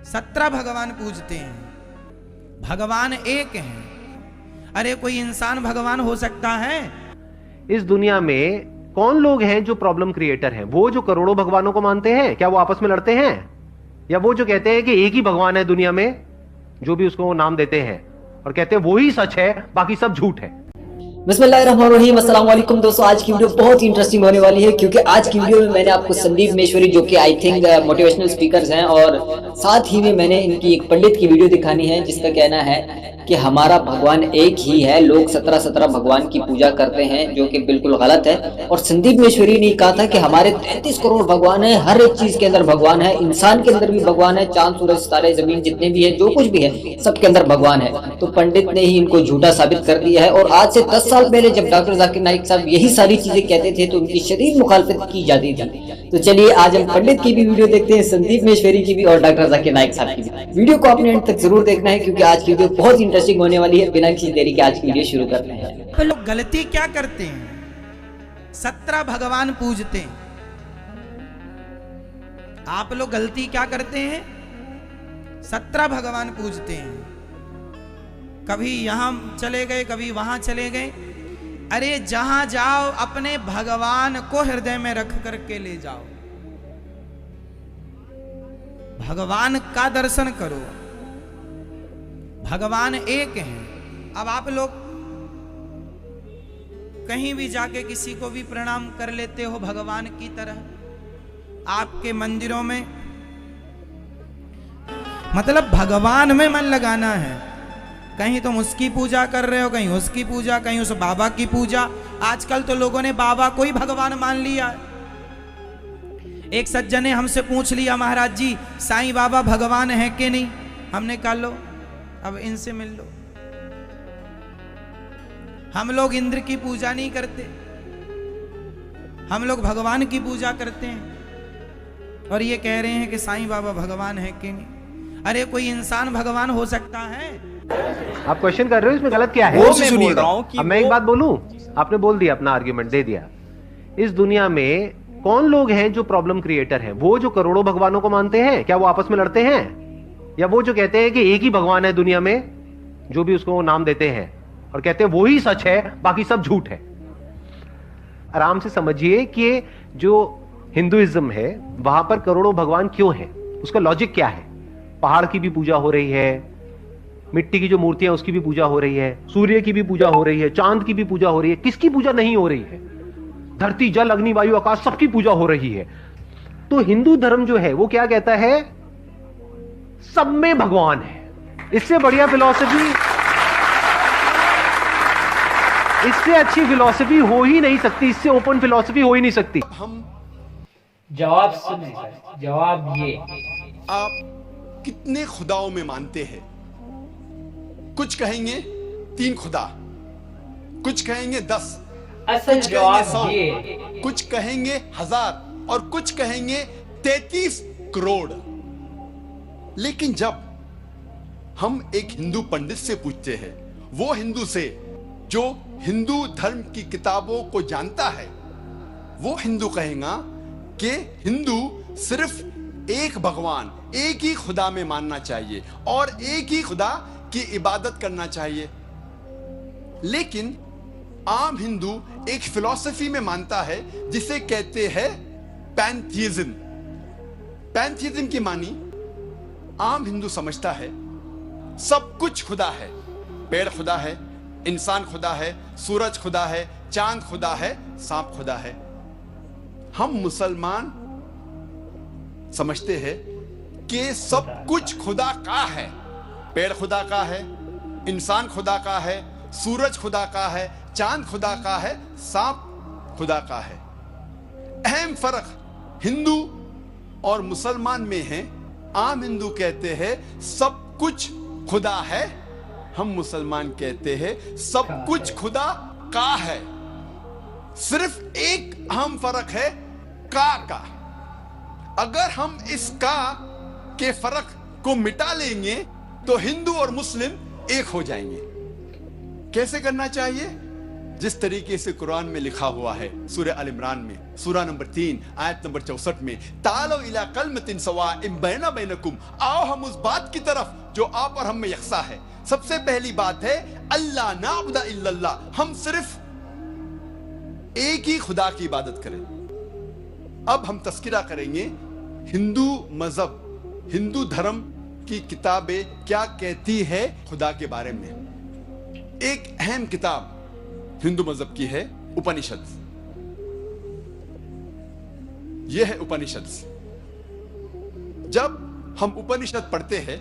17 भगवान पूजते हैं। भगवान एक हैं। अरे कोई इंसान भगवान हो सकता है? इस दुनिया में कौन लोग हैं जो प्रॉब्लम क्रिएटर हैं? वो जो करोड़ों भगवानों को मानते हैं, क्या वो आपस में लड़ते हैं? या वो जो कहते हैं कि एक ही भगवान है दुनिया में, जो भी उसको नाम देते हैं और कहते हैं वो ही सच है, बाकी सब झूठ है। बिस्मिल्लाहिर्रहमानिर्रहीम, अस्सलाम वालेकुम दोस्तों। आज की वीडियो बहुत ही इंटरेस्टिंग होने वाली है, क्योंकि आज की वीडियो में मैंने आपको संदीप महेश्वरी, जो कि आई थिंक मोटिवेशनल स्पीकर्स हैं, और साथ ही में मैंने इनकी एक पंडित की वीडियो दिखानी है, जिसका कहना है कि हमारा भगवान एक ही है। लोग 17 भगवान की पूजा करते हैं, जो कि बिल्कुल गलत है। और संदीप महेश्वरी ने कहा था कि हमारे 33 करोड़ भगवान है, हर एक चीज के अंदर भगवान है, इंसान के अंदर भी भगवान है, चांद सूरज सितारे जमीन जितने भी है, जो कुछ भी है, सबके अंदर भगवान है। तो पंडित ने ही इनको झूठा साबित कर दिया है। और आज से 10 साल पहले जब डॉक्टर जाकिर नाइक साहब यही सारी चीजें कहते थे, तो उनकी शदीद मुखालफत की जाती थी। तो चलिए आज हम पंडित की भी वीडियो देखते हैं, संदीप महेश्वरी की भी और डॉक्टर जाकिर नाइक साहब की भी। वीडियो को आपने अंत तक जरूर देखना है, क्योंकि आज की वीडियो बहुत इंटरेस्टिंग होने वाली है। बिना किसी देरी के आज की वीडियो शुरू करते हैं। तो लोग गलती क्या करते हैं? 17 भगवान पूजते हैं। आप लोग गलती क्या करते हैं? 17 भगवान पूजते हैं। कभी यहां चले गए, कभी वहां चले गए। अरे जहां जाओ अपने भगवान को हृदय में रख करके ले जाओ। भगवान का दर्शन करो। भगवान एक हैं। अब आप लोग कहीं भी जाके किसी को भी प्रणाम कर लेते हो भगवान की तरह। आपके मंदिरों में मतलब भगवान में मन लगाना है। कहीं तुम उसकी पूजा कर रहे हो, कहीं उसकी पूजा, कहीं उस बाबा की पूजा। आजकल तो लोगों ने बाबा को ही भगवान मान लिया। एक सज्जन ने हमसे पूछ लिया, महाराज जी साईं बाबा भगवान है कि नहीं? हमने कहा लो अब इनसे मिल लो। हम लोग इंद्र की पूजा नहीं करते, हम लोग भगवान की पूजा करते हैं। और ये कह रहे हैं कि साईं बाबा भगवान है कि नहीं? अरे कोई इंसान भगवान हो सकता है? आप क्वेश्चन कर रहे हो, इसमें गलत क्या है? वो मैं बोल रहा हूं कि अब मैं एक बात बोलूं, आपने बोल दिया, अपना आर्ग्यूमेंट दे दिया। इस दुनिया में कौन लोग हैं जो प्रॉब्लम क्रिएटर हैं? वो जो करोड़ों भगवानों को मानते हैं, क्या वो आपस में लड़ते हैं? या वो जो कहते हैं कि एक ही भगवान है दुनिया में, जो भी उसको नाम देते हैं और कहते हैं वो ही सच है, बाकी सब झूठ है। आराम से समझिए कि जो हिंदुइज्म है वहां पर करोड़ों भगवान क्यों हैं, उसका लॉजिक क्या है। पहाड़ की भी पूजा हो रही है, मिट्टी की जो मूर्तियां उसकी भी पूजा हो रही है, सूर्य की भी पूजा हो रही है, चांद की भी पूजा हो रही है। किसकी पूजा नहीं हो रही है? धरती जल अग्नि वायु आकाश सबकी पूजा हो रही है। तो हिंदू धर्म जो है वो क्या कहता है? सब में भगवान है। इससे बढ़िया फिलॉसफी, इससे अच्छी फिलॉसफी हो ही नहीं सकती, इससे ओपन फिलॉसफी हो ही नहीं सकती। हम जवाब सुने सर, जवाब ये, आप कितने खुदाओं में मानते हैं? कुछ कहेंगे 3 खुदा, कुछ कहेंगे 10, असल कुछ कहेंगे जवाब 100, ये, कुछ कहेंगे 1000 और कुछ कहेंगे 33 करोड़। लेकिन जब हम एक हिंदू पंडित से पूछते हैं, वो हिंदू से जो हिंदू धर्म की किताबों को जानता है, वो हिंदू कहेगा कि हिंदू सिर्फ एक भगवान, एक ही खुदा में मानना चाहिए और एक ही खुदा की इबादत करना चाहिए। लेकिन आम हिंदू एक फिलॉसफी में मानता है जिसे कहते हैं पैंथीइज्म। पैंथीइज्म की मानी आम हिंदू समझता है सब कुछ खुदा है। पेड़ खुदा है, इंसान खुदा है, सूरज खुदा है, चांद खुदा है, सांप खुदा है। हम मुसलमान समझते हैं कि सब कुछ खुदा का है। पेड़ खुदा का है, इंसान खुदा का है, सूरज खुदा का है, चांद खुदा का है, सांप खुदा का है। अहम फर्क हिंदू और मुसलमान में है। आम हिंदू कहते हैं सब कुछ खुदा है, हम मुसलमान कहते हैं सब कुछ खुदा का है। सिर्फ एक अहम फर्क है का। अगर हम इस का के फर्क को मिटा लेंगे तो हिंदू और मुस्लिम एक हो जाएंगे। कैसे करना चाहिए? जिस तरीके से कुरान में लिखा हुआ है सूरह अल इमरान में सूरा नंबर 3 आयत नंबर 64 में, तालो इला कलमतिन सवाइम बैना बैनकुम, आओ हम उस बात की तरफ जो आप और हम में यकसा है। सबसे पहली बात है अल्लाह नाबुदा इल्लल्लाह, हम सिर्फ एक ही खुदा की इबादत करें। अब हम तस्किरा करेंगे हिंदू मजहब, हिंदू धर्म की किताबें क्या कहती है खुदा के बारे में। एक अहम किताब हिंदू मजहब की है उपनिषद। यह है उपनिषद। जब हम उपनिषद पढ़ते हैं,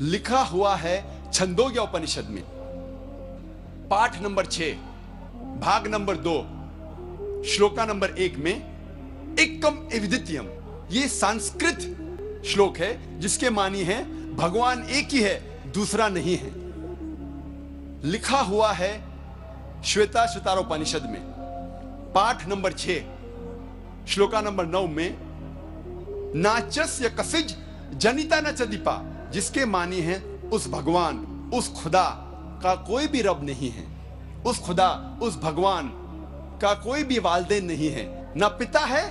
लिखा हुआ है छंदोग्य उपनिषद में पाठ नंबर 6 भाग नंबर 2 श्लोका नंबर 1 में एकम एविदित्यम, ये संस्कृत श्लोक है जिसके मानी है भगवान एक ही है, दूसरा नहीं है। लिखा हुआ है श्वेता श्वेतारोपनिषद में पाठ नंबर 6 श्लोका नंबर 9 में नाचस्य कसिज जनिता न चदीपा, जिसके मानी है उस भगवान, उस खुदा का कोई भी रब नहीं है। उस खुदा, उस भगवान का कोई भी वालिदैन नहीं है, ना पिता है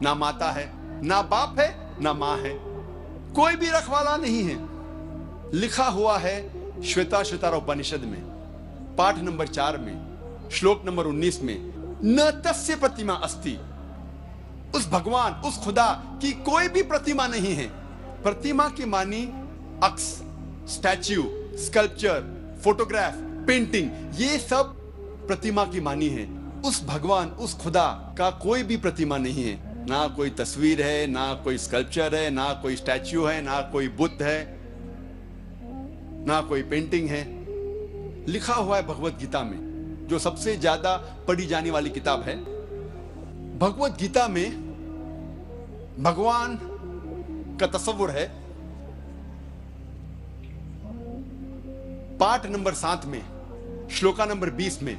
ना माता है, ना बाप है ना मां है, कोई भी रखवाला नहीं है। लिखा हुआ है श्वेता श्वेतारोपनिषद में पाठ नंबर 4 में श्लोक नंबर 19 में न तस्य प्रतिमा अस्ति, उस भगवान, उस खुदा की कोई भी प्रतिमा नहीं है। प्रतिमा की मानी अक्स, स्टैच्यू, स्कल्पचर, फोटोग्राफ, पेंटिंग, ये सब प्रतिमा की मानी है। उस भगवान, उस खुदा का कोई भी प्रतिमा नहीं है, ना कोई तस्वीर है, ना कोई स्कल्पचर है, ना कोई स्टैच्यू है, ना कोई बुद्ध है, ना कोई पेंटिंग है। लिखा हुआ है भगवत गीता में, जो सबसे ज्यादा पढ़ी जाने वाली किताब है। भगवत गीता में भगवान का तस्वुर है। पाठ नंबर 7 में श्लोका नंबर 20 में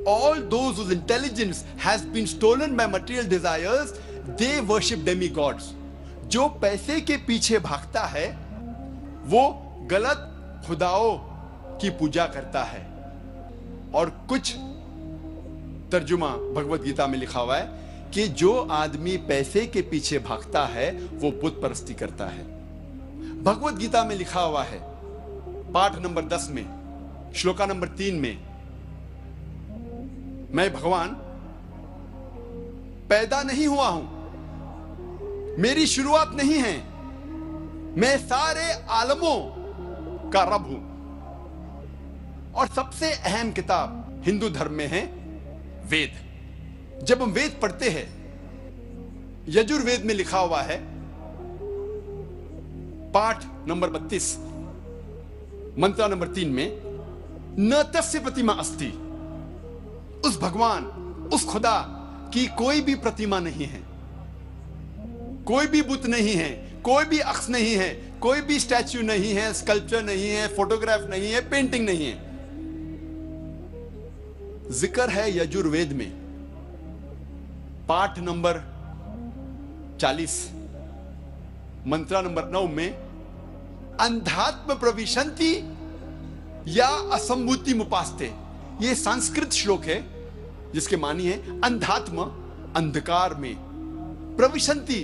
all those whose intelligence has been stolen by material desires, they worship demigods. जो पैसे के पीछे भागता है वो गलत खुदाओं की पूजा करता है। और कुछ तर्जुमा भगवत गीता में लिखा हुआ है कि जो आदमी पैसे के पीछे भागता है वो बुत परस्ती करता है। भगवत गीता में लिखा हुआ है पाठ नंबर 10 में श्लोका नंबर 3 में, मैं भगवान पैदा नहीं हुआ हूं, मेरी शुरुआत नहीं है, मैं सारे आलमों का रब हूं। और सबसे अहम किताब हिंदू धर्म में है वेद। जब हम वेद पढ़ते हैं, यजुर्वेद में लिखा हुआ है पाठ नंबर 32 मंत्र नंबर 3 में न तस्य प्रतिमा अस्ति, उस भगवान, उस खुदा की कोई भी प्रतिमा नहीं है, कोई भी बुत नहीं है, कोई भी अक्स नहीं है, कोई भी स्टैच्यू नहीं है, स्कल्पचर नहीं है, फोटोग्राफ नहीं है, पेंटिंग नहीं है। जिक्र है यजुर्वेद में पाठ नंबर 40 मंत्र नंबर 9 में अंधात्म प्रविशंति या असंभूति मुपास्ते। यह संस्कृत श्लोक है जिसके मानी है अंधात्म, अंधकार में, प्रविशंति,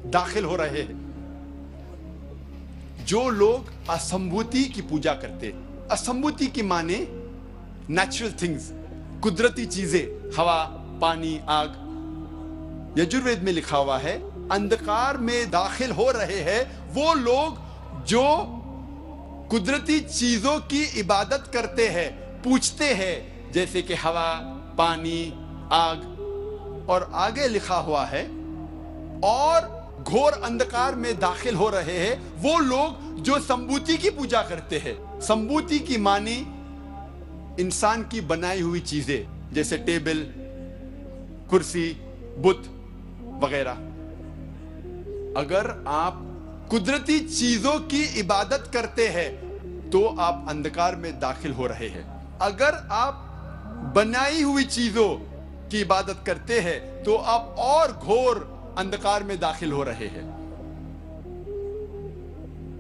दाखिल हो रहे हैं। जो लोग असंभूति की पूजा करते, असंभूति की माने नेचुरल थिंग्स, कुदरती चीजें, हवा, पानी, आग। यजुर्वेद में लिखा हुआ है अंधकार में दाखिल हो रहे हैं वो लोग जो कुदरती चीजों की इबादत करते हैं, पूछते हैं, जैसे कि हवा, पानी, आग। और आगे लिखा हुआ है और घोर अंधकार में दाखिल हो रहे हैं वो लोग जो संभूति की पूजा करते हैं। संभूति की मानी इंसान की बनाई हुई चीजें, जैसे टेबल, कुर्सी, बुत वगैरह। अगर आप कुदरती चीजों की इबादत करते हैं तो आप अंधकार में दाखिल हो रहे हैं। अगर आप बनाई हुई चीजों की इबादत करते हैं तो आप और घोर अंधकार में दाखिल हो रहे हैं।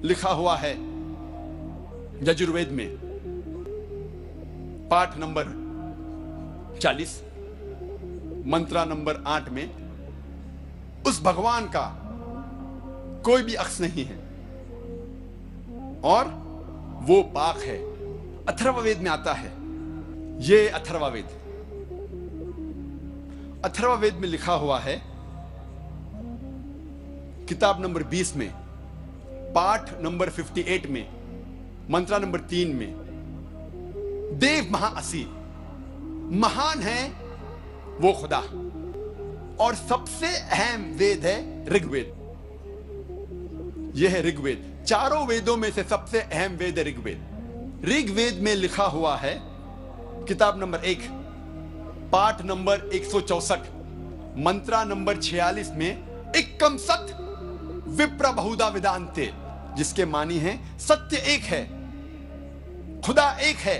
लिखा हुआ है यजुर्वेद में पाठ नंबर 40 मंत्रा नंबर 8 में उस भगवान का कोई भी अक्स नहीं है और वो पाक है। अथर्ववेद में आता है, ये अथर्ववेद, अथर्ववेद में लिखा हुआ है किताब नंबर 20 में पाठ नंबर 58 में मंत्रा नंबर 3 में, देव महाअसी, महान है वो खुदा, और सबसे अहम वेद है ऋग्वेद। यह है ऋग्वेद, चारों वेदों में से सबसे अहम वेद है ऋग्वेद। ऋग्वेद में लिखा हुआ है किताब नंबर 1 पाठ नंबर 164 मंत्रा नंबर 46 में, एकम सत विप्र बहुधा वेदांते, जिसके मानी है सत्य एक है, खुदा एक है,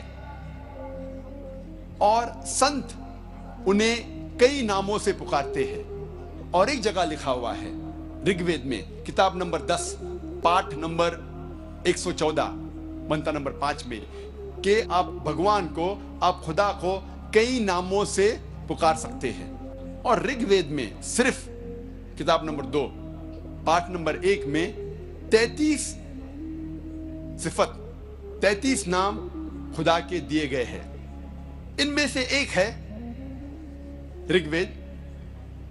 और संत उन्हें कई नामों से पुकारते हैं। और एक जगह लिखा हुआ है ऋग्वेद में किताब नंबर 10 पाठ नंबर 114 मंत्र नंबर 5 में कि आप भगवान को, आप खुदा को कई नामों से पुकार सकते हैं। और ऋग्वेद में सिर्फ किताब नंबर 2 पाठ नंबर 1 में 33 सिफत, 33 नाम खुदा के दिए गए हैं। इनमें से एक है ऋग्वेद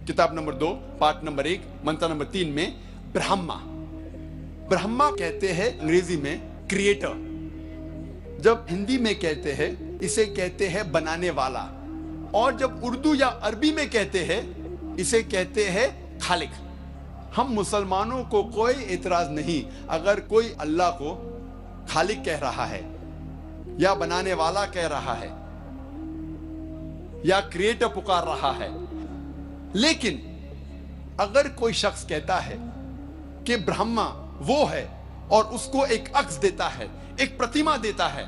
किताब नंबर 2 पाठ नंबर 1 मंत्र नंबर 3 में ब्रह्मा। ब्रह्मा कहते हैं अंग्रेजी में क्रिएटर, जब हिंदी में कहते हैं इसे कहते हैं बनाने वाला, और जब उर्दू या अरबी में कहते हैं इसे कहते हैं खालिक। हम मुसलमानों को कोई एतराज नहीं अगर कोई अल्लाह को खालिक कह रहा है या बनाने वाला कह रहा है या क्रिएटर पुकार रहा है। लेकिन अगर कोई शख्स कहता है कि ब्रह्मा वो है और उसको एक अक्स देता है, एक प्रतिमा देता है,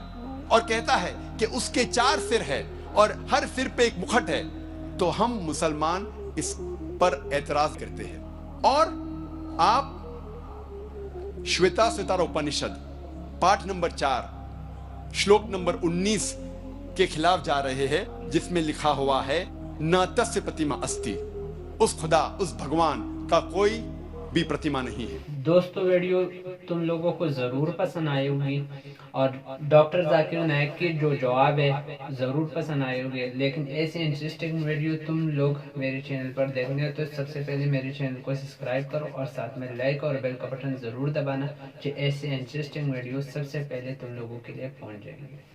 और कहता है कि उसके 4 सिर है और हर सिर पे एक मुकुट है, तो हम मुसलमान इस पर एतराज करते हैं। और आप श्वेता स्वतार उपनिषद पाठ नंबर 4 श्लोक नंबर 19 के खिलाफ जा रहे हैं, जिसमें लिखा हुआ है न तस्य प्रतिमा अस्ति, उस खुदा, उस भगवान का कोई भी प्रतिमा नहीं है। दोस्तों वीडियो तुम लोगों को ज़रूर पसंद आई होगी और डॉक्टर जाकिर नायक के जो जवाब है ज़रूर पसंद आए होंगे। लेकिन ऐसे इंटरेस्टिंग वीडियो तुम लोग मेरे चैनल पर देखने हो तो सबसे पहले मेरे चैनल को सब्सक्राइब करो और साथ में लाइक और बेल का बटन ज़रूर दबाना, कि ऐसे इंटरेस्टिंग वीडियो सबसे पहले तुम लोगों के लिए पहुंच जाएंगे।